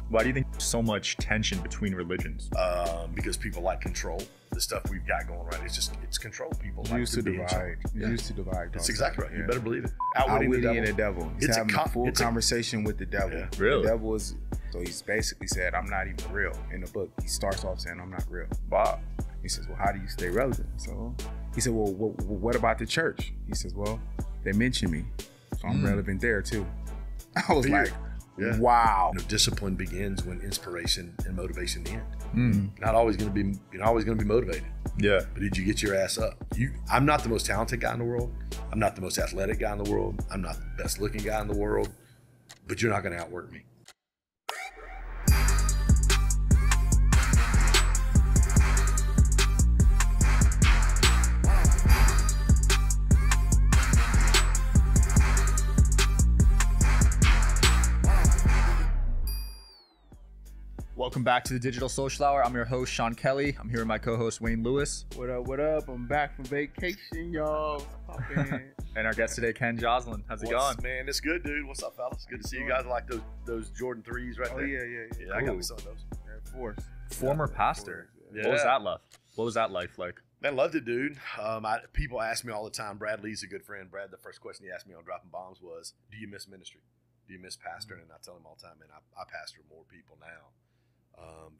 Why do you think there's so much tension between religions? Because people like control. The stuff we've got going right, it's control. People like used to divide. Used to divide. That's exactly right. Yeah. You better believe it. Outwitting the devil. He's It's having a full conversation with the devil. Yeah. Really? The devil is, so he's basically said, I'm not even real. In the book, he starts off saying, I'm not real. Wow. He says, well, how do you stay relevant? So he said, well, what about the church? He says, well, they mention me, so I'm relevant there too. I was like, yeah. Wow. Discipline begins when inspiration and motivation end. Mm-hmm. Not always going to be, you're not always going to be motivated. Yeah. But did you get your ass up? I'm not the most talented guy in the world. I'm not the most athletic guy in the world. I'm not the best looking guy in the world. But you're not going to outwork me. Welcome back to the Digital Social Hour. I'm your host, Sean Kelly. I'm here with my co-host, Wayne Lewis. What up, what up? I'm back from vacation, y'all. And our guest today, Ken Joslin. How's it going? Man, it's good, dude. What's up, fellas? Good to see you guys. I like those Jordan 3s right there. Yeah. Yeah, I got me some of those. Air Force. Former pastor. Yeah. What was that like? What was that life like? Man, loved it, dude. People ask me all the time. Brad Lee's a good friend. Brad, the first question he asked me on Dropping Bombs was, do you miss ministry? Do you miss pastoring? And I tell him all the time, man, I pastor more people now.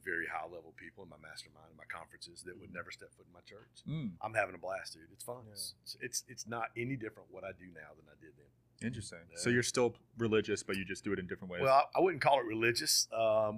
Very high level people in my mastermind and my conferences that would never step foot in my church. I'm having a blast, dude. It's fun. Yeah. It's not any different what I do now than I did then. Interesting. Yeah. So you're still religious, but you just do it in different ways. Well, I wouldn't call it religious.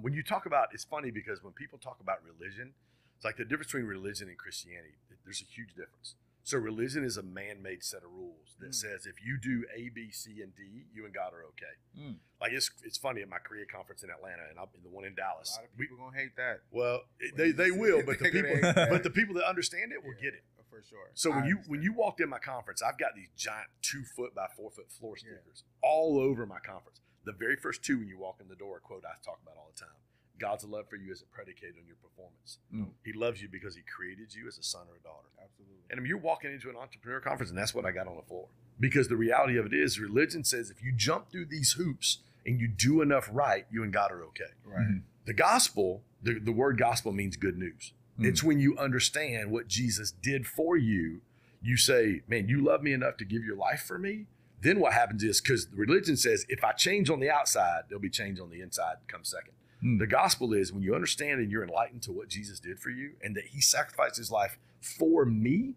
When you talk about, it's funny because when people talk about religion, it's like the difference between religion and Christianity. There's a huge difference. So religion is a man-made set of rules that says if you do A, B, C, and D, you and God are okay. Like it's funny at my career conference in Atlanta and I'm in the one in Dallas. A lot of people gonna hate that. Well, they will, but the people that understand it will get it for sure. So when you walked in my conference, I've got these giant 2 foot by 4 foot floor stickers all over my conference. The very first two when you walk in the door, a quote I talk about all the time. God's love for you isn't predicated on your performance. He loves you because he created you as a son or a daughter. Absolutely. And you're walking into an entrepreneur conference, and that's what I got on the floor. Because the reality of it is, religion says if you jump through these hoops and you do enough right, you and God are okay. Right. The gospel, the word gospel means good news. It's when you understand what Jesus did for you, you say, man, you love me enough to give your life for me. Then what happens is, because religion says if I change on the outside, there'll be change on the inside come second. The gospel is when you understand and you're enlightened to what Jesus did for you and that he sacrificed his life for me,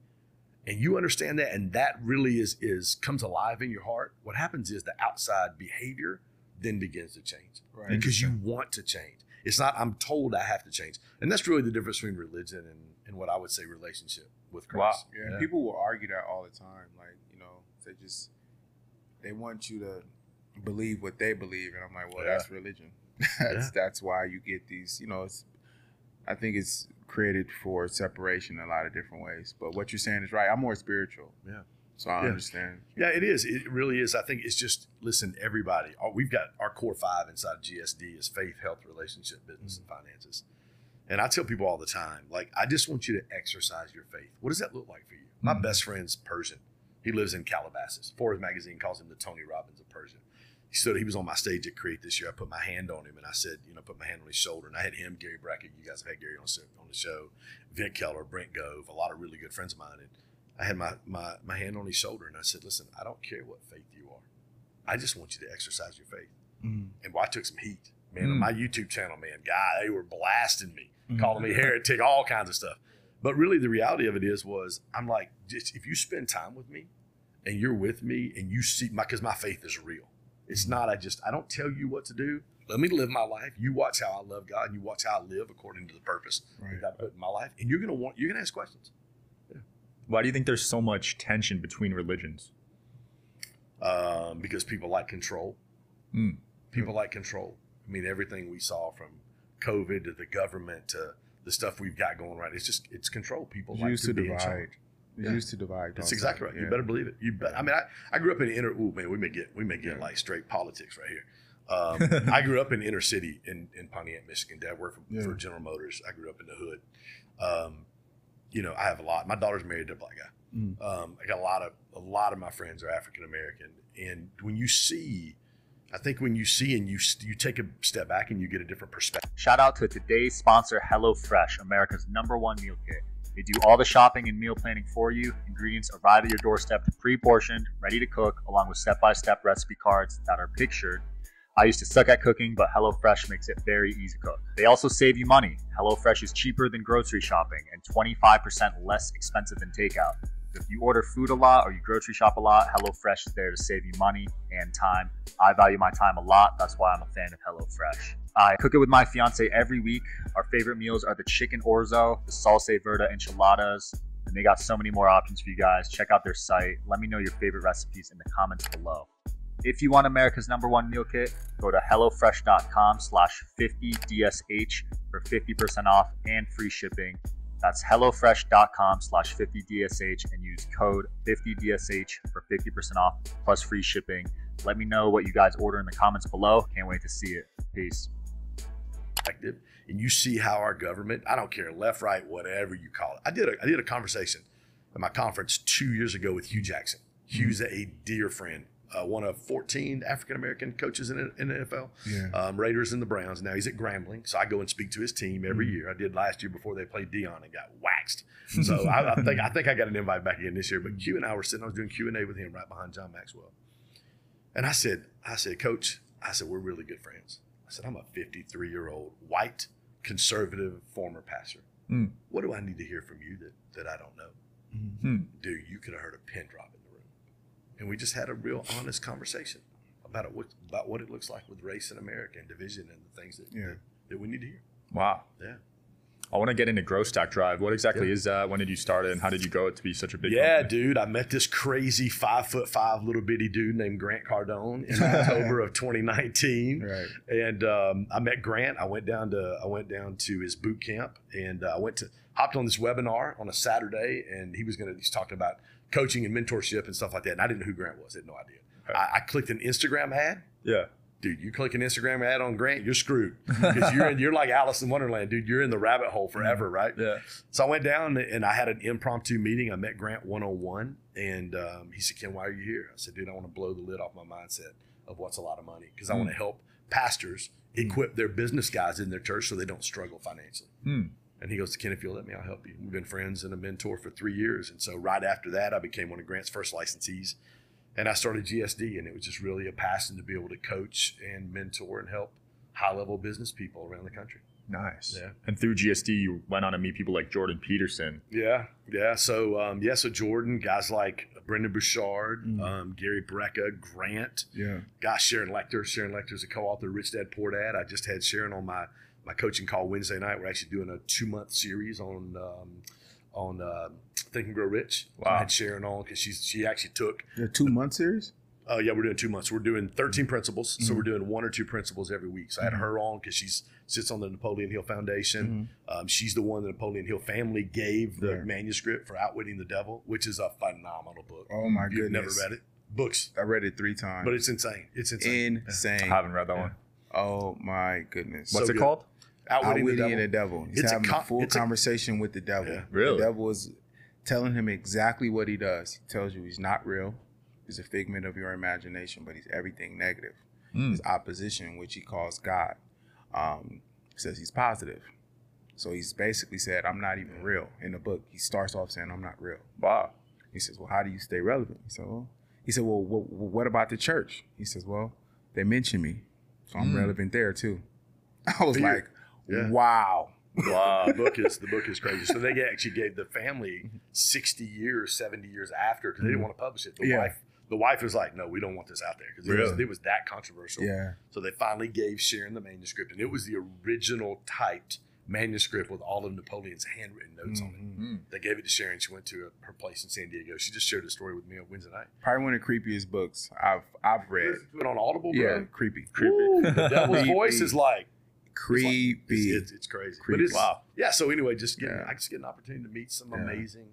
and you understand that, and that really is comes alive in your heart, what happens is the outside behavior then begins to change. Right. Because you want to change. It's not I'm told I have to change. And that's really the difference between religion and what I would say relationship with Christ. Wow. Yeah. People will argue that all the time. Like, they want you to believe what they believe. And I'm like, well, that's religion. That's why you get these, I think it's created for separation in a lot of different ways. But what you're saying is right. I'm more spiritual. Yeah. So I understand. Yeah, it is. It really is. I think it's just, listen, everybody, we've got our core 5 inside GSD is faith, health, relationship, business, and finances. And I tell people all the time, like, I just want you to exercise your faith. What does that look like for you? My best friend's Persian. He lives in Calabasas. Forbes magazine calls him the Tony Robbins of Persia. He was on my stage at Create this year. I put my hand on him and I said, put my hand on his shoulder. And I had him, Gary Brackett. You guys have had Gary on the show. Vic Keller, Brent Gove, a lot of really good friends of mine. And I had my hand on his shoulder and I said, listen, I don't care what faith you are. I just want you to exercise your faith. And I took some heat. Man, on my YouTube channel, man, they were blasting me, calling me heretic, all kinds of stuff. But really the reality of it I'm like, just if you spend time with me and you're with me and you see because my faith is real. It's not, I don't tell you what to do. Let me live my life. You watch how I love God and you watch how I live according to the purpose that I put in my life. And you're going to ask questions. Yeah. Why do you think there's so much tension between religions? Because people like control. People like control. I mean, everything we saw from COVID to the government to the stuff we've got going right, it's control. People like to be in charge. Used to divide. That's exactly right. You better believe it. You bet. I mean, I grew up in the inner. Ooh, man, we may get like straight politics right here. I grew up in the inner city in Pontiac, Michigan. Dad worked for General Motors. I grew up in the hood. I have a lot. My daughter's married to a black guy. I got a lot of my friends are African American, and when you see I think when you see and you take a step back and you get a different perspective. Shout out to today's sponsor, HelloFresh, America's #1 meal kit. They do all the shopping and meal planning for you. Ingredients arrive at your doorstep pre-portioned, ready to cook, along with step-by-step recipe cards that are pictured. I used to suck at cooking, but HelloFresh makes it very easy to cook. They also save you money. HelloFresh is cheaper than grocery shopping and 25% less expensive than takeout. If you order food a lot or you grocery shop a lot, HelloFresh is there to save you money and time. I value my time a lot. That's why I'm a fan of HelloFresh. I cook it with my fiance every week. Our favorite meals are the chicken orzo, the salsa verde enchiladas, and they got so many more options for you guys. Check out their site. Let me know your favorite recipes in the comments below. If you want America's #1 meal kit, go to HelloFresh.com/50DSH for 50% off and free shipping. That's HelloFresh.com/50DSH and use code 50DSH for 50% off plus free shipping. Let me know what you guys order in the comments below. Can't wait to see it. Peace. And you see how our government, I don't care, left, right, whatever you call it. I did a conversation at my conference 2 years ago with Hugh Jackson. Hugh's a dear friend. One of 14 African-American coaches in the NFL, Raiders and the Browns. Now he's at Grambling, so I go and speak to his team every year. I did last year before they played Dion and got waxed. So I think I got an invite back again this year. But Q and I were sitting, I was doing Q&A with him right behind John Maxwell. And I said, Coach, we're really good friends. I said, I'm a 53-year-old white conservative former pastor. What do I need to hear from you that I don't know? Dude, you could have heard a pin drop in the room. And we just had a real honest conversation about what it looks like with race in America and division and the things that we need to hear. Wow. Yeah. I want to get into Growth Stack Drive. What exactly is that? When did you start it, and how did you grow it to be such a big company? Dude, I met this crazy 5'5" little bitty dude named Grant Cardone in October of 2019. Right. And I met Grant. I went down to his boot camp, and hopped on this webinar on a Saturday, and he's talking about coaching and mentorship and stuff like that. And I didn't know who Grant was. I had no idea. Okay. I clicked an Instagram ad. Yeah. Dude, you click an Instagram ad on Grant, you're screwed. Because you're like Alice in Wonderland, dude. You're in the rabbit hole forever, right? Yeah. So I went down and I had an impromptu meeting. I met Grant one-on-one, and he said, Ken, why are you here? I said, dude, I want to blow the lid off my mindset of what's a lot of money, because I want to help pastors equip their business guys in their church so they don't struggle financially. And he goes, Ken, if you'll let me, I'll help you. We've been friends and a mentor for 3 years. And so right after that, I became one of Grant's first licensees. And I started GSD, and it was just really a passion to be able to coach and mentor and help high-level business people around the country. Nice. Yeah. And through GSD, you went on to meet people like Jordan Peterson. Yeah. So Jordan, guys like Brendan Bouchard, Gary Brecka, Grant. Yeah. Gosh, Sharon Lecter. Sharon Lecter's a co-author of Rich Dad Poor Dad. I just had Sharon on my coaching call Wednesday night. We're actually doing a 2-month series on Think and Grow Rich. Wow. So I had Sharon on because she actually took a 2-month series. Yeah, we're doing 2 months. We're doing 13 principles, so we're doing 1 or 2 principles every week. So I had her on because she sits on the Napoleon Hill Foundation. She's the one the Napoleon Hill family gave the manuscript for Outwitting the Devil, which is a phenomenal book. Oh my goodness! You've never read it? Books. I read it 3 times, but it's insane. It's insane. I haven't read that one. Oh my goodness! What's it called? Outwitting the Devil. He's having a full conversation with the devil. Yeah. Really? The devil is telling him exactly what he does. He tells you he's not real. He's a figment of your imagination, but he's everything negative. His opposition, which he calls God, says he's positive. So he's basically said, I'm not even real. In the book, he starts off saying, I'm not real. Wow. He says, well, how do you stay relevant? He said, well, what about the church? He says, well, they mention me, so I'm relevant there too. I was like, wow. Wow. The book is crazy. So they actually gave the family 60 years, 70 years after, because they didn't want to publish it. The wife was like, no, we don't want this out there, because it was that controversial. Yeah. So they finally gave Sharon the manuscript, and it was the original typed manuscript with all of Napoleon's handwritten notes on it. They gave it to Sharon. She went to her place in San Diego. She just shared the story with me on Wednesday night. Probably one of the creepiest books I've read. Put on Audible, bro? Yeah, creepy. Ooh, the devil's voice is like creepy. It's crazy. Creepy. But wow. Yeah. So anyway, I just get an opportunity to meet some amazing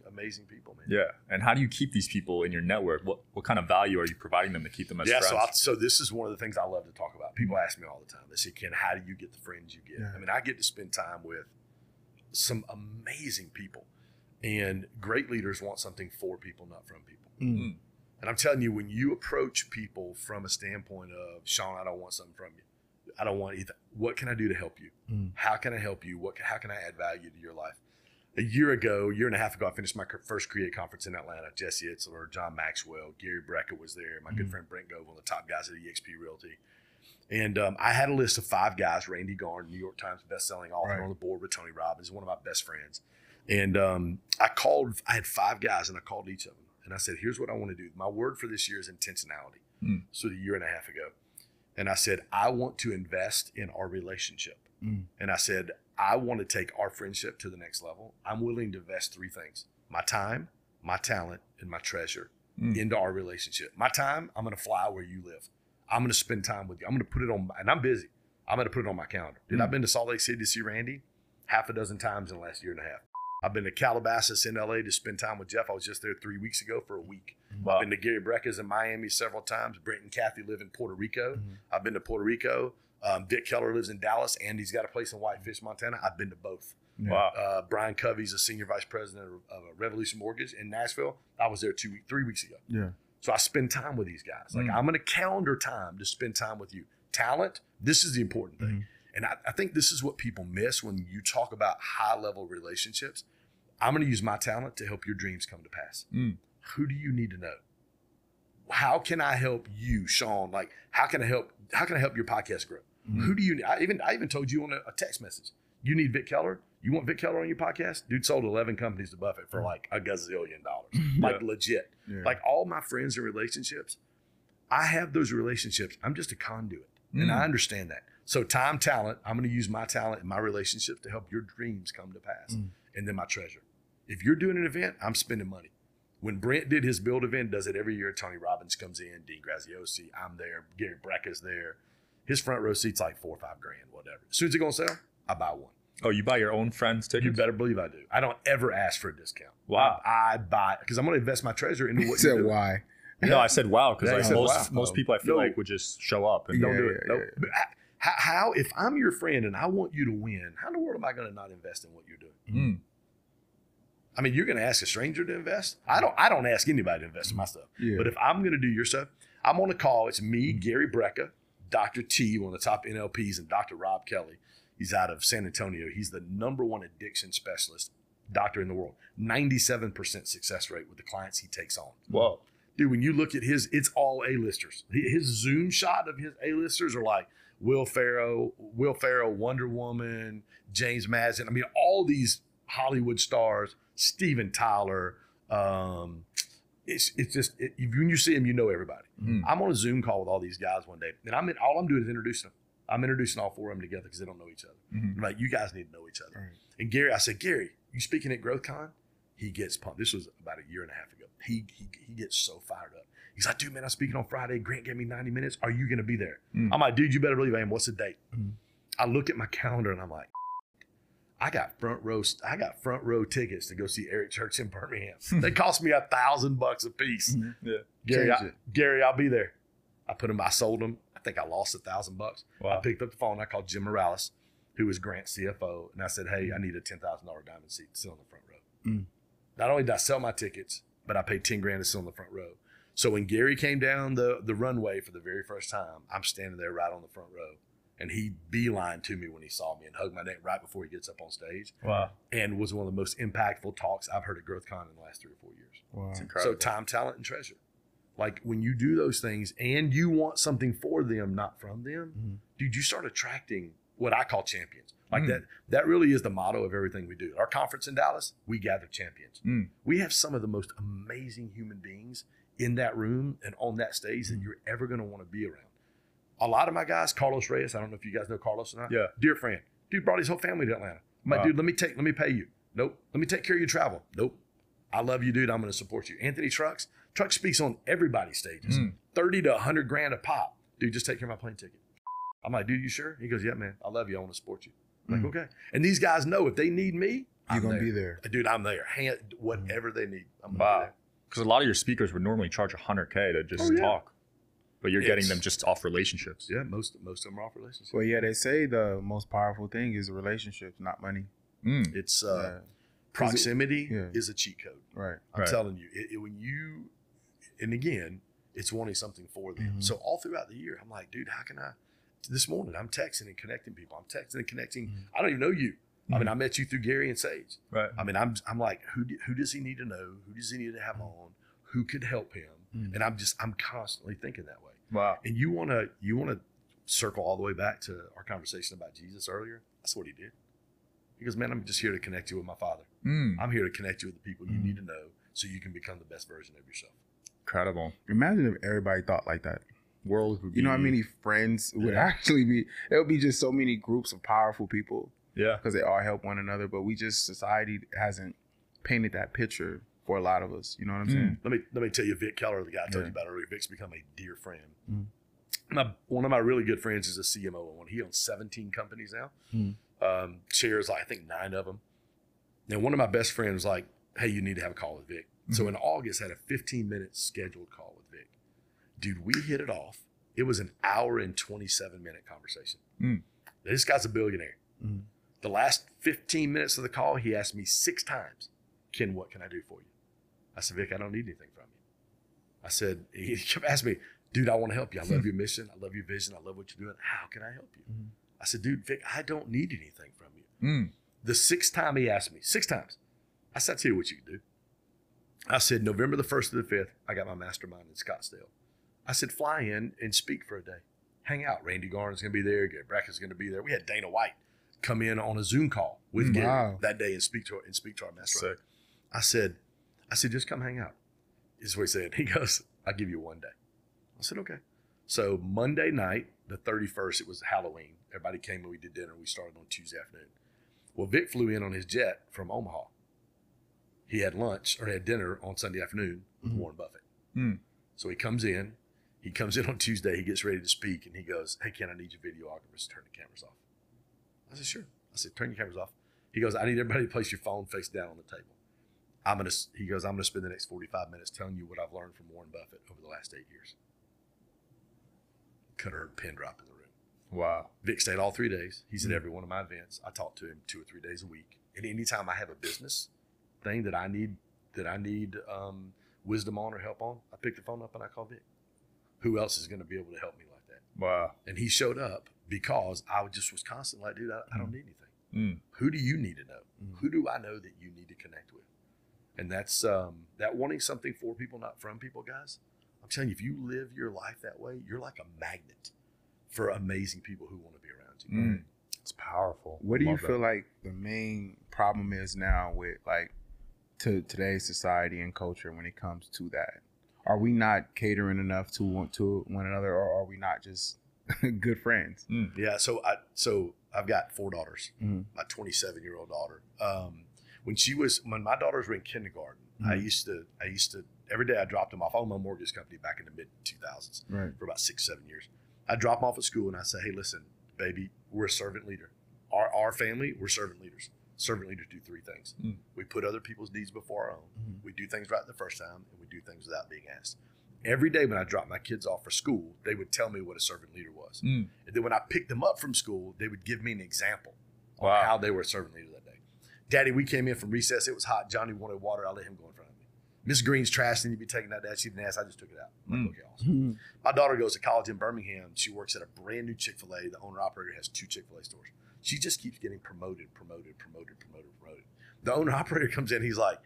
people, man. Yeah. And how do you keep these people in your network? What kind of value are you providing them to keep them as friends? So this is one of the things I love to talk about. People ask me all the time. They say, Ken, how do you get the friends you get? I mean, I get to spend time with some amazing people, and great leaders want something for people, not from people. And I'm telling you, when you approach people from a standpoint of, Sean, I don't want something from you. I don't want either. What can I do to help you? How can I help you? How can I add value to your life? A year and a half ago, I finished my first Create conference in Atlanta. Jesse Itzler, John Maxwell, Gary Brecka was there. My good friend Brent Gove, one of the top guys at eXp Realty. And I had a list of 5 guys. Randy Garn, New York Times bestselling author, on the board with Tony Robbins, one of my best friends. And I had 5 guys, and I called each of them. And I said, here's what I want to do. My word for this year is intentionality. So a year and a half ago. And I said, I want to invest in our relationship. And I said, I want to take our friendship to the next level. I'm willing to invest 3 things: my time, my talent, and my treasure into our relationship. My time, I'm going to fly where you live. I'm going to spend time with you. I'm going to put it on, and I'm busy. I'm going to put it on my calendar. Dude, I've been to Salt Lake City to see Randy 6 times in the last year and a half. I've been to Calabasas in LA to spend time with Jeff. I was just there 3 weeks ago for a week. Wow. I've been to Gary Brecka's in Miami several times. Brent and Kathy live in Puerto Rico. I've been to Puerto Rico. Dick Keller lives in Dallas. Andy's got a place in Whitefish, Montana. I've been to both. Wow. Brian Covey's a senior vice president of Revolution Mortgage in Nashville. I was there 3 weeks ago. Yeah. So I spend time with these guys. Like, I'm going to calendar time to spend time with you. Talent, this is the important thing. And I think this is what people miss when you talk about high-level relationships. I'm going to use my talent to help your dreams come to pass. Who do you need to know? How can I help you, Sean? Like, how can I help your podcast grow? Who do you need? I even told you on a text message. You need Vic Keller? You want Vic Keller on your podcast? Dude sold 11 companies to Buffett for like $1 gazillion. Like, legit. Yeah. Like, all my friends and relationships, I have those relationships. I'm just a conduit. And I understand that. So time, talent, I'm going to use my talent and my relationships to help your dreams come to pass. And then my treasure. If you're doing an event, I'm spending money. When Brent did his build event, does it every year. Tony Robbins comes in, Dean Graziosi, I'm there, Gary Brecka's there. His front row seat's like $4 or $5 grand, whatever. As soon as it's going to sell, I buy one. Oh, you buy your own friends' tickets? You better believe I do. I don't ever ask for a discount. Wow. I buy it because I'm going to invest my treasure into what you said do. Why? Yeah. No, I said wow because most people I feel No. like would just show up and Don't do it. Nope. But how, if I'm your friend and I want you to win, how in the world am I going to not invest in what you're doing? I mean, you're going to ask a stranger to invest? I don't ask anybody to invest in my stuff. Yeah. But if I'm going to do your stuff, I'm on a call. It's me, Gary Brecka, Dr. T, one of the top NLPs, and Dr. Rob Kelly. He's out of San Antonio. He's the #1 addiction specialist doctor in the world. 97% success rate with the clients he takes on. Whoa. Dude, when you look at it's all A-listers. His Zoom shot of his A-listers are like Will Ferrell, Wonder Woman, James Madison. I mean, all these Hollywood stars, Steven Tyler. It's just, when you see him, you know everybody. I'm on a Zoom call with all these guys one day, and all I'm doing is introducing them. I'm introducing all 4 of them together because they don't know each other. I'm like, you guys need to know each other. And Gary, I said, Gary, you speaking at GrowthCon? He gets pumped. This was about a year and a half ago. He gets so fired up. He's like, dude, man, I'm speaking on Friday. Grant gave me 90 minutes. Are you going to be there? I'm like, dude, you better believe I am. What's the date? I look at my calendar and I'm like, I got front row tickets to go see Eric Church in Birmingham. They cost me $1,000 a piece. Gary, I'll be there. I sold them. I think I lost $1,000. Wow. I picked up the phone. I called Jim Morales, who was Grant's CFO, and I said, hey, I need a $10,000 diamond seat to sit on the front row. Not only did I sell my tickets, but I paid $10 grand to sit on the front row. So when Gary came down the runway for the very first time, I'm standing there right on the front row. And he beelined to me when he saw me and hugged my neck right before he gets up on stage. Wow. And was one of the most impactful talks I've heard at GrowthCon in the last 3 or 4 years. Wow. It's incredible. So time, talent, and treasure. Like, when you do those things and you want something for them, not from them, dude, you start attracting what I call champions. Like that really is the motto of everything we do. Our conference in Dallas, we gather champions. We have some of the most amazing human beings in that room and on that stage that you're ever going to want to be around. A lot of my guys, Carlos Reyes, I don't know if you guys know Carlos or not. Yeah. Dear friend. Dude brought his whole family to Atlanta. I'm like, dude, let me pay you. Nope. Let me take care of your travel. Nope. I love you, dude. I'm going to support you. Anthony Trucks speaks on everybody's stages. 30 to 100 grand a pop. Dude, just take care of my plane ticket. I'm like, dude, you sure? He goes, yeah, man. I love you. I want to support you. I'm like, okay. And these guys know if they need me, you're going to be there. Dude, I'm there. Whatever they need, I'm going to be there. Because a lot of your speakers would normally charge $100K to just talk. But you're getting them just off relationships. Yeah, most of them are off relationships. Well, yeah, they say the most powerful thing is relationships, not money. It's proximity is a cheat code. Right. I'm telling you, when And again, it's wanting something for them. Mm-hmm. So all throughout the year, I'm like, dude, how can I? This morning, I'm texting and connecting people. I'm texting and connecting. Mm-hmm. I don't even know you. I mean, I met you through Gary and Sage. Right. I mean, I'm like, who does he need to know? Who does he need to have on? Who could help him? Mm-hmm. And I'm constantly thinking that way. Wow. And you wanna circle all the way back to our conversation about Jesus earlier. That's what he did. He goes, man, I'm just here to connect you with my Father. I'm here to connect you with the people you need to know so you can become the best version of yourself. Incredible. Imagine if everybody thought like that. World would be, You know how many friends would actually be? There would be just so many groups of powerful people. Yeah. Because they all help one another. But society hasn't painted that picture for a lot of us. You know what I'm saying? Let me tell you, Vic Keller, the guy I told you about earlier. Vic's become a dear friend. One of my really good friends is a CMO on one. He owns 17 companies now. Shares, I think 9 of them. And one of my best friends was like, hey, you need to have a call with Vic. So in August, I had a 15-minute scheduled call with Vic. Dude, we hit it off. It was an hour and 27-minute conversation. This guy's a billionaire. The last 15 minutes of the call, he asked me 6 times, Ken, what can I do for you? I said, Vic, I don't need anything from you. I said, he kept asking me, dude, I want to help you. I love your mission. I love your vision. I love what you're doing. How can I help you? I said, dude, Vic, I don't need anything from you. The 6th time he asked me, 6 times, I said, I'll tell you what you can do. I said, November the 1st to the 5th, I got my mastermind in Scottsdale. I said, fly in and speak for a day. Hang out. Randy Garner's going to be there. Gary Brackett's going to be there. We had Dana White come in on a Zoom call with Gary that day and speak to our mastermind. I said, just come hang out. Is what he said. He goes, I'll give you one day. I said, okay. So Monday night, the 31st, it was Halloween. Everybody came and we did dinner. We started on Tuesday afternoon. Well, Vic flew in on his jet from Omaha. He had dinner on Sunday afternoon with Warren Buffett. So he comes in on Tuesday, he gets ready to speak, and he goes, hey, Ken, I need your videographers to turn the cameras off. I said, sure. I said, turn your cameras off. He goes, I need everybody to place your phone face down on the table. He goes, I'm going to spend the next 45 minutes telling you what I've learned from Warren Buffett over the last 8 years. Could have heard a pin drop in the room. Wow. Vic stayed all 3 days. He's at every one of my events. I talk to him 2 or 3 days a week. And anytime I have a business thing that I need wisdom on or help on, I pick the phone up and I call Vic. Who else is going to be able to help me like that? Wow. And he showed up because I just was constantly like, dude, I don't need anything. Who do you need to know? Who do I know that you need to connect with? And that's that wanting something for people, not from people, guys. I'm telling you, if you live your life that way, you're like a magnet for amazing people who want to be around you. It's powerful. What do you feel like the main problem is now with to today's society and culture when it comes to that? Are we not catering enough to one another, or are we not just good friends? Yeah. So I've got 4 daughters. My 27-year-old daughter. When my daughters were in kindergarten, I used to every day I dropped them off. I owned my mortgage company back in the mid 2000s for about 6-7 years. I drop them off at school and I say, hey, listen, baby, we're a servant leader. Our family, we're servant leaders. Servant leaders do 3 things. We put other people's needs before our own. We do things right the first time, and we do things without being asked. Every day when I dropped my kids off for school, they would tell me what a servant leader was. And then when I picked them up from school, they would give me an example of how they were a servant leader that day. Daddy, we came in from recess. It was hot. Johnny wanted water. I let him go in front of me. Miss Green's trash didn't be taking that. Dad, she didn't ask. I just took it out. I'm like, okay, awesome. My daughter goes to college in Birmingham. She works at a brand new Chick-fil-A. The owner-operator has 2 Chick-fil-A stores. She just keeps getting promoted. The owner-operator comes in. He's like,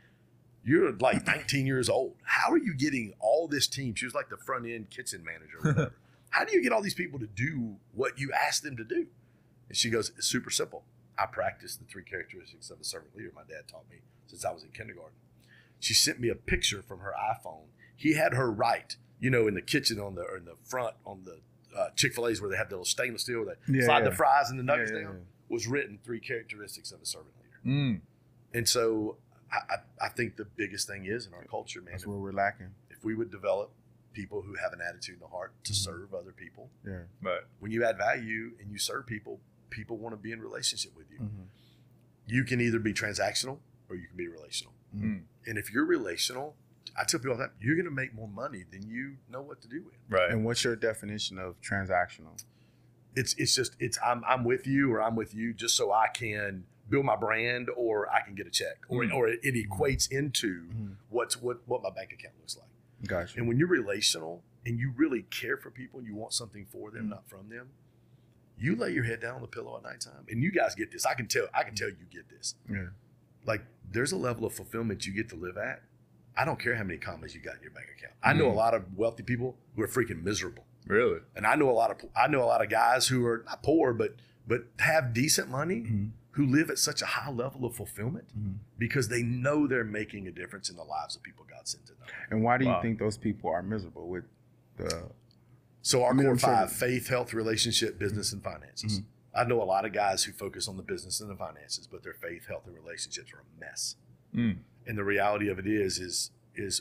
you're like 19 years old. How are you getting all this team? She was like the front-end kitchen manager or whatever. How do you get all these people to do what you asked them to do? And she goes, it's super simple. I practiced the 3 characteristics of a servant leader my dad taught me since I was in kindergarten. She sent me a picture from her iPhone. He had her write, in the kitchen in the front on the Chick-fil-A's where they have the little stainless steel where they slide the fries and the nuggets down, was written 3 characteristics of a servant leader. And so I think the biggest thing is in our culture, man, that's where we're lacking. If we would develop people who have an attitude in the heart to serve other people, But when you add value and you serve people, people want to be in relationship with you. You can either be transactional or you can be relational. And if you're relational, I tell people that you're going to make more money than you know what to do with. Right. And what's your definition of transactional? It's just I'm with you or I'm with you just so I can build my brand or I can get a check or it equates into what my bank account looks like. Gotcha. And when you're relational and you really care for people and you want something for them, not from them, you lay your head down on the pillow at nighttime. And you guys get this. I can tell you get this. Yeah. Like, there's a level of fulfillment you get to live at. I don't care how many commas you got in your bank account. I know a lot of wealthy people who are freaking miserable. Really? And I know a lot of guys who are not poor, but have decent money, who live at such a high level of fulfillment because they know they're making a difference in the lives of people God sent to them. And why do you think those people are miserable with the? So our core five: faith, health, relationship, business, and finances. I know a lot of guys who focus on the business and the finances, but their faith, health, and relationships are a mess. And the reality of it is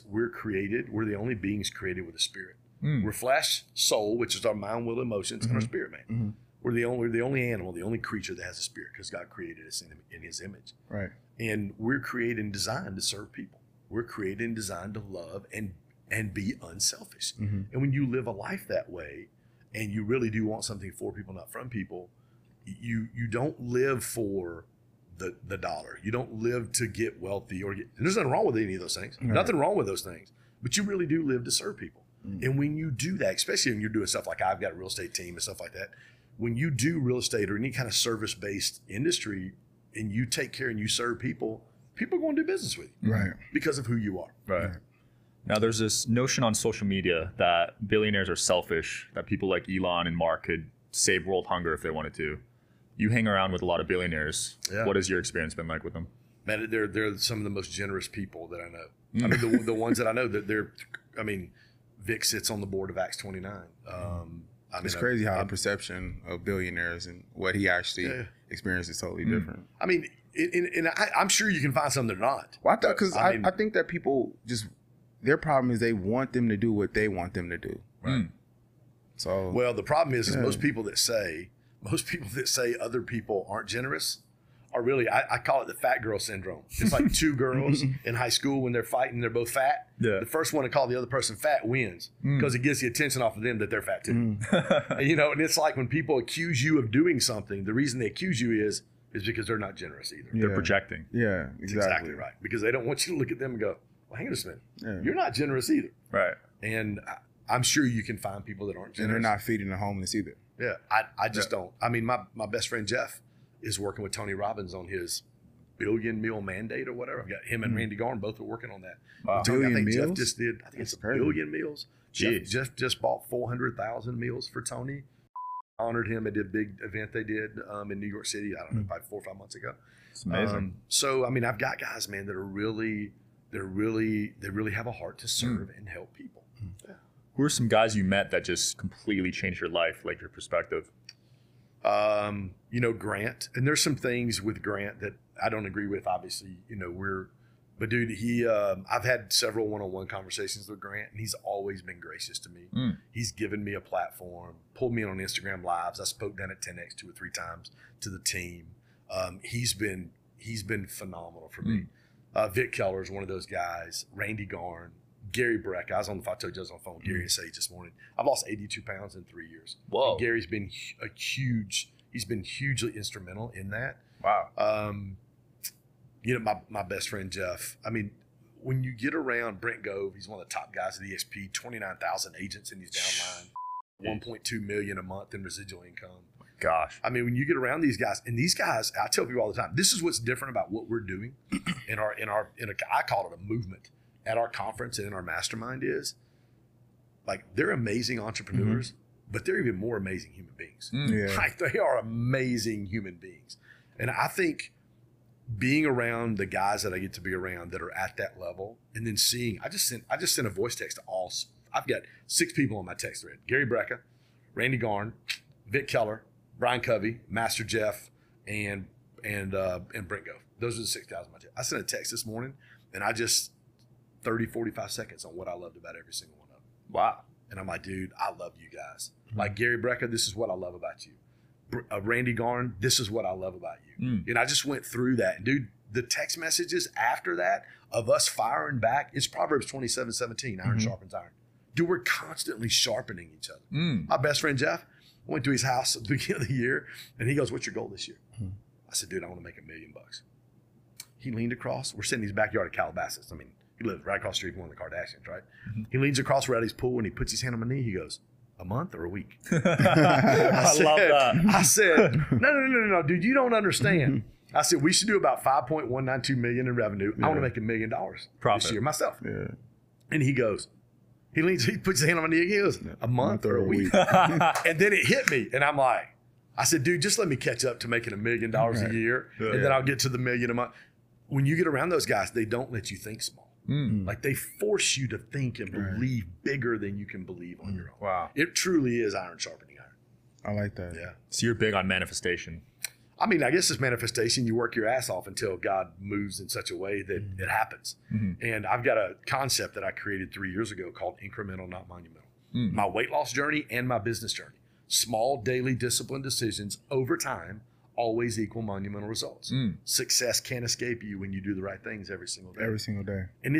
we're the only beings created with a spirit. We're flesh, soul, which is our mind, will, emotions, and our spirit man. We're the only animal, the only creature that has a spirit because God created us in His image. Right. And we're created and designed to serve people. We're created and designed to love and be unselfish. And when you live a life that way, and you really do want something for people, not from people, you don't live for the dollar. You don't live to get wealthy and there's nothing wrong with any of those things. Right. Nothing wrong with those things. But you really do live to serve people. And when you do that, especially when you're doing stuff like I've got a real estate team and stuff like that, when you do real estate or any kind of service-based industry and you take care and you serve people, people are going to do business with you. Right. Because of who you are. Right. Now, there's this notion on social media that billionaires are selfish, that people like Elon and Mark could save world hunger if they wanted to. You hang around with a lot of billionaires. Yeah. What has your experience been like with them? Man, they're some of the most generous people that I know. I mean, the ones that I know Vic sits on the board of Acts 29. It's crazy how the perception of billionaires and what he actually experienced is totally different. I mean, I'm sure you can find some that are not. Well, I think that people just, their problem is they want them to do what they want them to do. Right. So, well, the problem is most people that say other people aren't generous are really, I call it the fat girl syndrome. It's like two girls in high school when they're fighting, they're both fat. Yeah. The first one to call the other person fat wins because it gets the attention off of them that they're fat too. And it's like when people accuse you of doing something, the reason they accuse you is because they're not generous either. Yeah. They're projecting. Yeah, exactly right. Because they don't want you to look at them and go, well, hang on a minute. You're not generous either. Right. And I'm sure you can find people that aren't generous. And they're not feeding the homeless either. Yeah, I just don't. I mean, my best friend Jeff is working with Tony Robbins on his billion meal mandate or whatever. I've got him and Randy Garn both are working on that. Wow. Tony, I think meals? Jeff just did. I think it's a billion meals. Jeff just bought 400,000 meals for Tony. Honored him at a big event they did in New York City. I don't know, probably 4 or 5 months ago. It's amazing. So I mean, I've got guys, man, that are they really have a heart to serve and help people. Yeah. Who are some guys you met that just completely changed your life, like your perspective? Grant, and there's some things with Grant that I don't agree with, obviously, but dude, I've had several one-on-one conversations with Grant and he's always been gracious to me. He's given me a platform, pulled me in on Instagram lives. I spoke down at 10X 2 or 3 times to the team. He's been phenomenal for me. Vic Keller is one of those guys, Randy Garn, Gary Breck. I told you I was on the phone with Gary and Sage this morning. I've lost 82 pounds in 3 years. Whoa. And Gary's been he's been hugely instrumental in that. Wow. My best friend Jeff, I mean, when you get around Brent Gove, he's one of the top guys at EXP, 29,000 agents in his downline, 1.2 million a month in residual income. Gosh. I mean, when you get around these guys, and these guys, I tell people all the time, this is what's different about what we're doing I call it a movement at our conference and in our mastermind is like, they're amazing entrepreneurs, but they're even more amazing human beings. Yeah. Like, they are amazing human beings. And I think being around the guys that I get to be around that are at that level, and then seeing, I just sent a voice text to all, I've got 6 people on my text thread: Gary Brecka, Randy Garn, Vic Keller, Brian Covey, Master Jeff, and Brent Gove. Those are the 6 guys on my text. I sent a text this morning, and I just 30, 45 seconds on what I loved about every single one of them. Wow. And I'm like, dude, I love you guys. Like Gary Brecka, this is what I love about you. Randy Garn, this is what I love about you. And I just went through that. And dude, the text messages after that of us firing back, it's Proverbs 27:17, iron sharpens iron. Dude, we're constantly sharpening each other. My best friend Jeff, I went to his house at the beginning of the year, and he goes, what's your goal this year? I said, dude, I want to make $1 million. He leaned across. We're sitting in his backyard at Calabasas. I mean, He lived right across the street from one of the Kardashians, right? Mm-hmm. He leans across Rowdy's pool and he puts his hand on my knee. He goes, a month or a week? I love that. I said, no, dude, you don't understand. I said, we should do about $5.192 million in revenue. I want to make $1 million this year myself. Yeah. And he goes, he puts his hand on my knee. He goes, a month or a week? And then it hit me. And I'm like, I said, dude, just let me catch up to making $1 million a year. And then I'll get to the $1 million a month. When you get around those guys, they don't let you think small. Like they force you to think and believe bigger than you can believe on your own. Wow. It truly is iron sharpening iron. I like that. Yeah. So you're big on manifestation. I mean, I guess it's manifestation. You work your ass off until God moves in such a way that it happens. And I've got a concept that I created 3 years ago called incremental, not monumental. My weight loss journey and my business journey. Small daily disciplined decisions over time always equal monumental results. Success can't escape you when you do the right things every single day. Every single day. And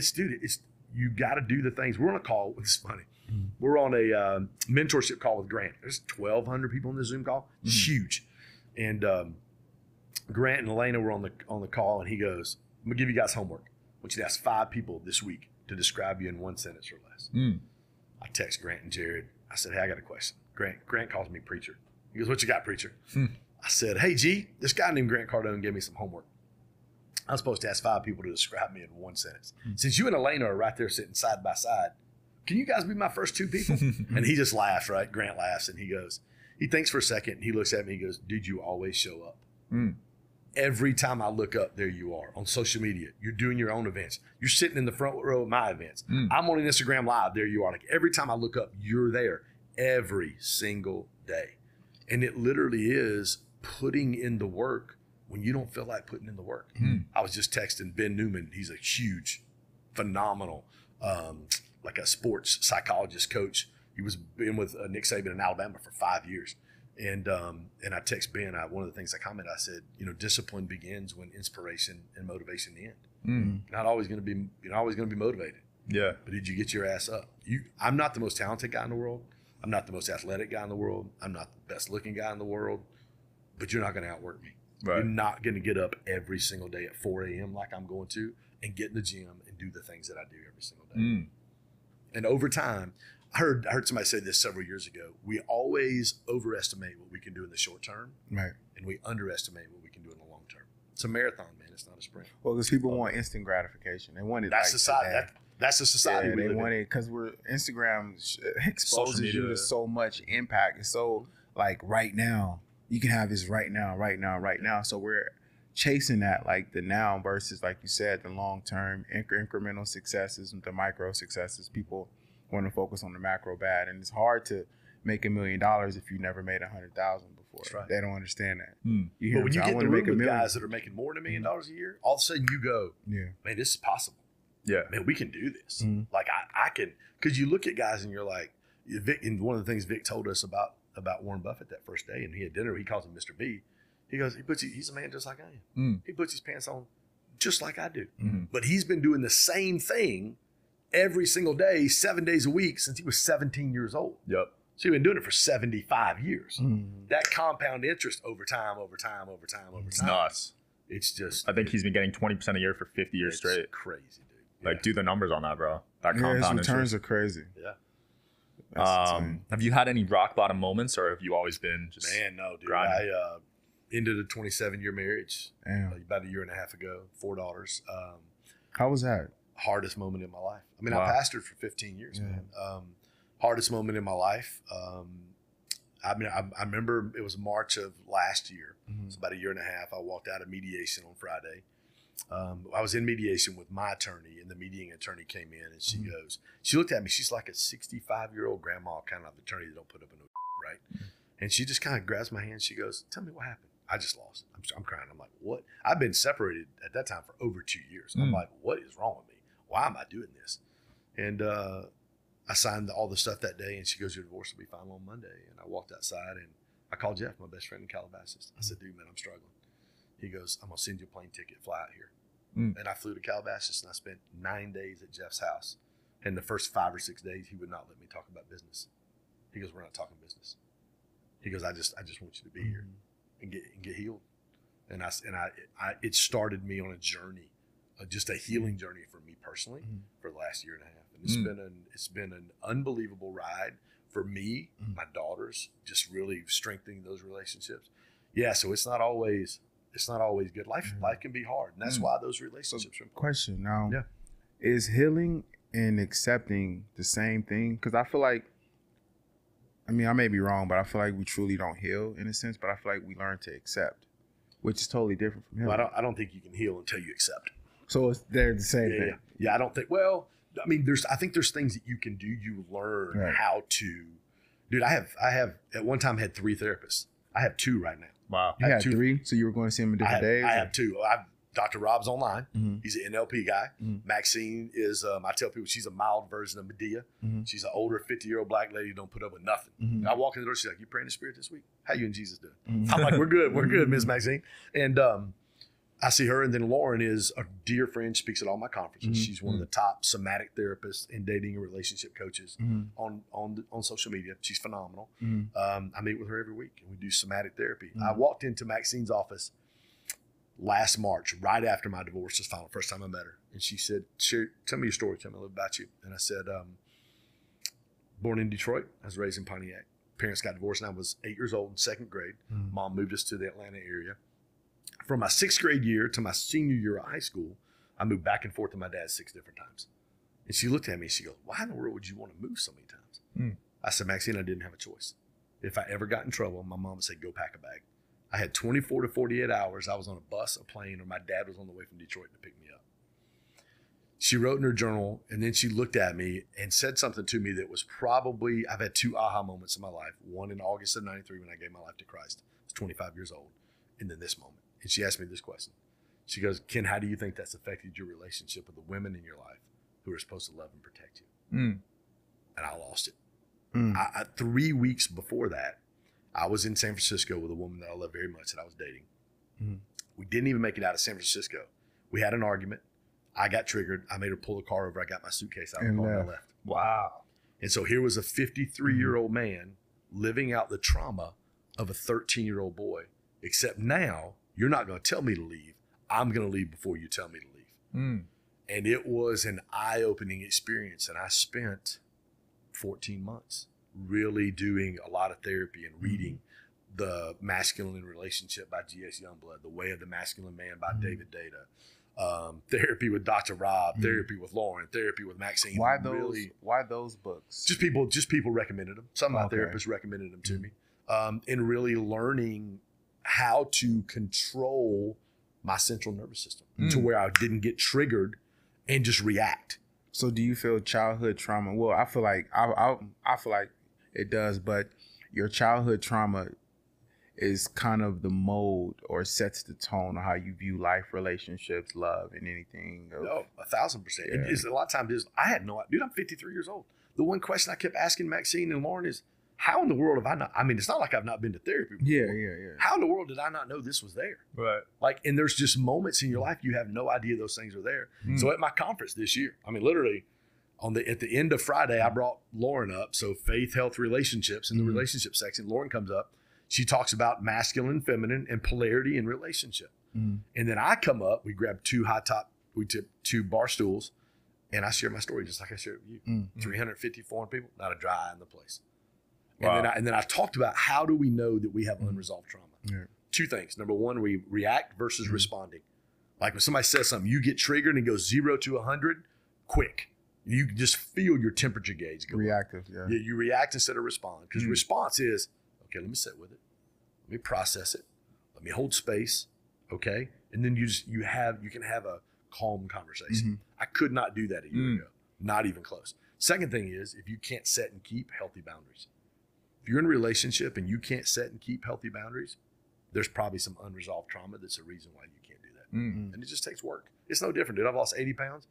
you got to do the things. We're on a call. It's funny. We're on a mentorship call with Grant. There's 1,200 people in the Zoom call. It's huge. And Grant and Elena were on the call, and he goes, I'm going to give you guys homework. I want you to ask 5 people this week to describe you in 1 sentence or less. I text Grant and Jared. I said, hey, I got a question. Grant calls me preacher. He goes, what you got, preacher? I said, hey, G, this guy named Grant Cardone gave me some homework. I'm supposed to ask 5 people to describe me in 1 sentence. Since you and Elena are right there sitting side by side, can you guys be my first 2 people? And he just laughs, right? Grant laughs, and he thinks for a second, and he looks at me, he goes, dude, you always show up. Every time I look up, there you are on social media. You're doing your own events. You're sitting in the front row of my events. I'm on Instagram Live. There you are. Like every time I look up, you're there every single day. And it literally is putting in the work when you don't feel like putting in the work. I was just texting Ben Newman. He's a huge, phenomenal, like a sports psychologist coach. He was been with Nick Saban in Alabama for 5 years. And I text Ben, one of the things I commented, I said, discipline begins when inspiration and motivation end. You're not always going to be motivated. Yeah. But did you get your ass up? I'm not the most talented guy in the world. I'm not the most athletic guy in the world. I'm not the best looking guy in the world. But you're not going to outwork me. Right. You're not going to get up every single day at 4 a.m. like I'm going to and get in the gym and do the things that I do every single day. And over time, I heard somebody say this several years ago. We always overestimate what we can do in the short term, right? And we underestimate what we can do in the long term. It's a marathon, man. It's not a sprint. Well, because people want instant gratification. They want it. That's society. That's the society. Yeah, they want it because Instagram exposes you to so much impact. It's so like right now. You can have this right now. So we're chasing that like the now versus, like you said, the long term incremental successes and the micro successes. People want to focus on the macro bad, and it's hard to make $1 million if you never made 100,000 before. That's right. They don't understand that. But when you get in the room with guys that are making more than $1 million a year, all of a sudden you go, man, this is possible. Yeah, man, we can do this. Like I can, because you look at guys and you're like, Vic, and one of the things Vic told us about Warren Buffett that first day, and he had dinner. He calls him Mr. B. He goes, he's a man just like I am. He puts his pants on just like I do. But he's been doing the same thing every single day, 7 days a week since he was 17 years old. Yep. So he's been doing it for 75 years. That compound interest over time. It's nuts. It's just. I think he's been getting 20% a year for 50 years straight. It's crazy, dude. Like, do the numbers on that, bro. That compound his returns are crazy. Yeah. Have you had any rock bottom moments, or have you always been just no, dude. grinding? I ended a 27-year marriage about a year and a half ago, 4 daughters. How was that? Hardest moment in my life. I mean, I pastored for 15 years, man. Hardest moment in my life. I mean, I remember it was March of last year. It's about a year and a half. I walked out of mediation on Friday. I was in mediation with my attorney, and the mediating attorney came in, and she looked at me. She's like a 65-year-old grandma, kind of attorney that don't put up in no right? And she just kind of grabs my hand. She goes, tell me what happened. I just lost it. I'm crying. I'm like, what? I've been separated at that time for over 2 years. I'm like, what is wrong with me? Why am I doing this? And I signed all the stuff that day, and she goes, your divorce will be final on Monday. And I walked outside, and I called Jeff, my best friend in Calabasas. I said, dude, man, I'm struggling. He goes, I'm going to send you a plane ticket, fly out here. And I flew to Calabasas, and I spent 9 days at Jeff's house. And the first 5 or 6 days, he would not let me talk about business. He goes, we're not talking business. He goes, I just want you to be here and get healed. And it started me on a journey just a healing journey for me personally for the last year and a half. And it's been an unbelievable ride for me, my daughters, just really strengthening those relationships. Yeah, so it's not always good. Life can be hard, and that's why those relationships are important. Question now, is healing and accepting the same thing? Because I feel like, I mean, I may be wrong, but I feel like we truly don't heal in a sense, but I feel like we learn to accept, which is totally different from healing. Well, I don't think you can heal until you accept. So they're the same thing. Yeah, I don't think. Well, I mean, I think there's things that you can do. You learn how to. Dude, I have at one time had 3 therapists. I have 2 right now. Wow. You had 3, so you were going to see them in different days? I have 2. Dr. Rob's online. He's an NLP guy. Maxine is, I tell people she's a mild version of Medea. She's an older 50-year-old black lady who don't put up with nothing. I walk in the door, she's like, "You praying the Spirit this week? How you and Jesus doing?" I'm like, we're good, Ms. Maxine. And I see her, and then Lauren is a dear friend, speaks at all my conferences. She's one of the top somatic therapists and dating and relationship coaches on social media. She's phenomenal. I meet with her every week, and we do somatic therapy. I walked into Maxine's office last March, right after my divorce was final, first time I met her. And she said, "Tell me your story. Tell me a little about you." And I said, born in Detroit. I was raised in Pontiac. Parents got divorced, and I was 8 years old in 2nd grade. Mom moved us to the Atlanta area. From my 6th grade year to my senior year of high school, I moved back and forth to my dad 6 different times. And she looked at me and she goes, "Why in the world would you want to move so many times?" I said, "Maxine, I didn't have a choice. If I ever got in trouble, my mom would say, 'Go pack a bag.' I had 24 to 48 hours. I was on a bus, a plane, or my dad was on the way from Detroit to pick me up." She wrote in her journal, and then she looked at me and said something to me that was probably, I've had 2 aha moments in my life. One in August of 93 when I gave my life to Christ. I was 25 years old. And then this moment. And she asked me this question. She goes, "Ken, how do you think that's affected your relationship with the women in your life who are supposed to love and protect you?" And I lost it. 3 weeks before that, I was in San Francisco with a woman that I love very much that I was dating. We didn't even make it out of San Francisco. We had an argument. I got triggered. I made her pull the car over. I got my suitcase out of the car and I left. Wow. And so here was a 53-year-old man living out the trauma of a 13-year-old boy, except now you're not going to tell me to leave. I'm going to leave before you tell me to leave. And it was an eye-opening experience. And I spent 14 months really doing a lot of therapy and reading The Masculine Relationship by G.S. Youngblood, The Way of the Masculine Man by David Data, therapy with Dr. Rob, therapy with Lauren, therapy with Maxine. Why those books? Just people recommended them. Some of my therapists recommended them to me. And really learning how to control my central nervous system to where I didn't get triggered and just react. So do you feel childhood trauma? Well, I feel like I feel like it does, but your childhood trauma is kind of the mold or sets the tone of how you view life, relationships, love, and anything. No, 1,000%. It's a lot of times I had no idea. Dude, I'm 53 years old. The one question I kept asking Maxine and Lauren is, how in the world have I not, I mean, it's not like I've not been to therapy before. Yeah. How in the world did I not know this was there? Right. Like, and there's just moments in your life you have no idea those things are there. So at my conference this year, I mean, literally at the end of Friday, I brought Lauren up. So faith, health, relationships in the relationship section, Lauren comes up. She talks about masculine, feminine, and polarity in relationship. And then I come up, we grab we took 2 bar stools, and I share my story just like I shared with you. 350, 400 people, not a dry eye in the place. Wow. And then I talked about how do we know that we have unresolved trauma? 2 things. Number 1, we react versus responding. Like when somebody says something, you get triggered and it goes 0 to 100 quick. You just feel your temperature gauge go reactive. up. Yeah, you react instead of respond. Because response is, okay, let me sit with it. Let me process it. Let me hold space. Okay. And then you can have a calm conversation. I could not do that a year ago. Not even close. Second thing is, if you can't set and keep healthy boundaries. If you're in a relationship and you can't set and keep healthy boundaries, there's probably some unresolved trauma that's a reason why you can't do that. And it just takes work. It's no different, dude. I've lost 80 pounds.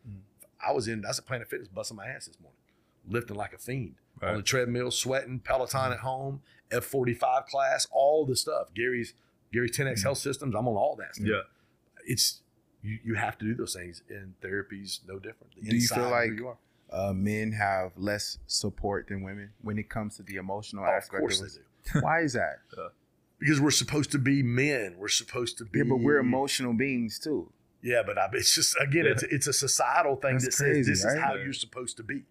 I was at Planet Fitness busting my ass this morning, lifting like a fiend on the treadmill, sweating, Peloton at home, F45 class, all the stuff. Gary's 10X Health Systems. I'm on all that stuff. Yeah. It's you have to do those things, and therapy's no different. Do you feel like men have less support than women when it comes to the emotional aspect? Of course of they do. Why is that? Because we're supposed to be men. We're supposed to be. Yeah, but we're emotional beings too. Yeah, but it's just, again, it's a societal thing that says this is how you're supposed to be.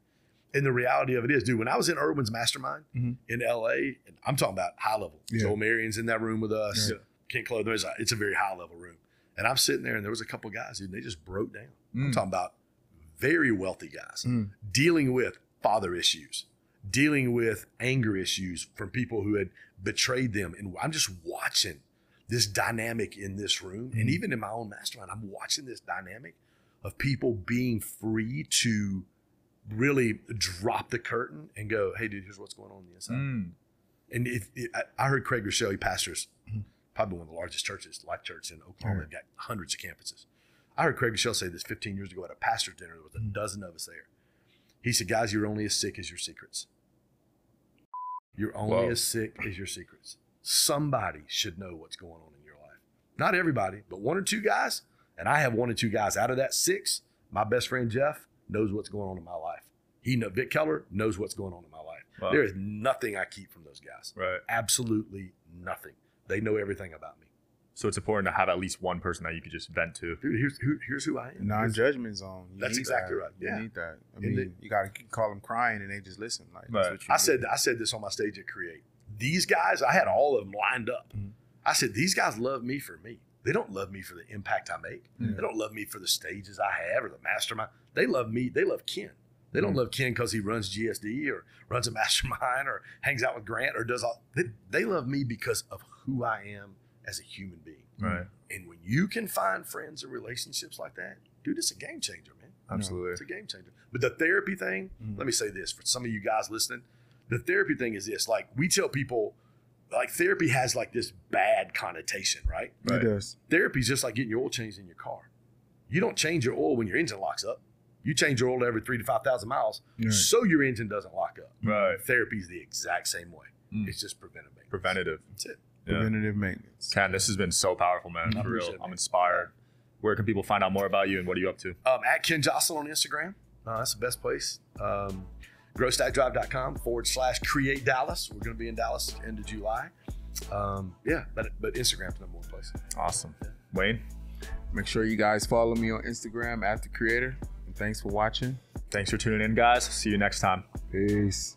And the reality of it is, dude, when I was in Irwin's mastermind in LA, and I'm talking about high level. Joel Marion's in that room with us. Kent Clotho, it's a very high level room. And I'm sitting there and there was a couple guys, dude, and they just broke down. I'm talking about very wealthy guys dealing with father issues, dealing with anger issues from people who had betrayed them. And I'm just watching this dynamic in this room. And even in my own mastermind, I'm watching this dynamic of people being free to really drop the curtain and go, hey, dude, here's what's going on the inside. And I heard Craig Rochelle, he pastors probably one of the largest churches, Life Church in Oklahoma. They've got hundreds of campuses. I heard Craig Rochelle say this 15 years ago at a pastor's dinner. There was a dozen of us there. He said, guys, you're only as sick as your secrets. You're only as sick as your secrets. Somebody should know what's going on in your life. Not everybody, but one or two guys. And I have one or two guys out of that 6. My best friend, Jeff, knows what's going on in my life. Vic Keller knows what's going on in my life. Wow. There is nothing I keep from those guys. Right. Absolutely nothing. They know everything about me. So it's important to have at least one person that you could just vent to. Dude, here's who I am. Non-judgment zone. That's exactly right. You need that. I mean, you got to call them crying and they just listen. Like, right. I said this on my stage at Create. These guys, I had all of them lined up. I said, these guys love me for me. They don't love me for the impact I make. They don't love me for the stages I have or the mastermind. They love me. They love Ken. They don't love Ken because he runs GSD or runs a mastermind or hangs out with Grant or does all. They love me because of who I am as a human being. Right. And when you can find friends and relationships like that, dude, it's a game changer, man. Absolutely. It's a game changer. But the therapy thing, let me say this for some of you guys listening, the therapy thing is this. Like, we tell people, like, therapy has like this bad connotation, right? It does. Therapy is just like getting your oil changed in your car. You don't change your oil when your engine locks up. You change your oil every 3,000 to 5,000 miles so your engine doesn't lock up. Right. Therapy is the exact same way. It's just preventive maintenance. Preventative. That's it. Preventative maintenance. Ken, this has been so powerful, man. For real. I'm inspired. Where can people find out more about you and what are you up to? At Ken Joslin on Instagram. That's the best place. growstackdrive.com/create Dallas. We're going to be in Dallas end of July. But Instagram's the number one place. Awesome. Wayne? Make sure you guys follow me on Instagram @TheCreator. And thanks for watching. Thanks for tuning in, guys. See you next time. Peace.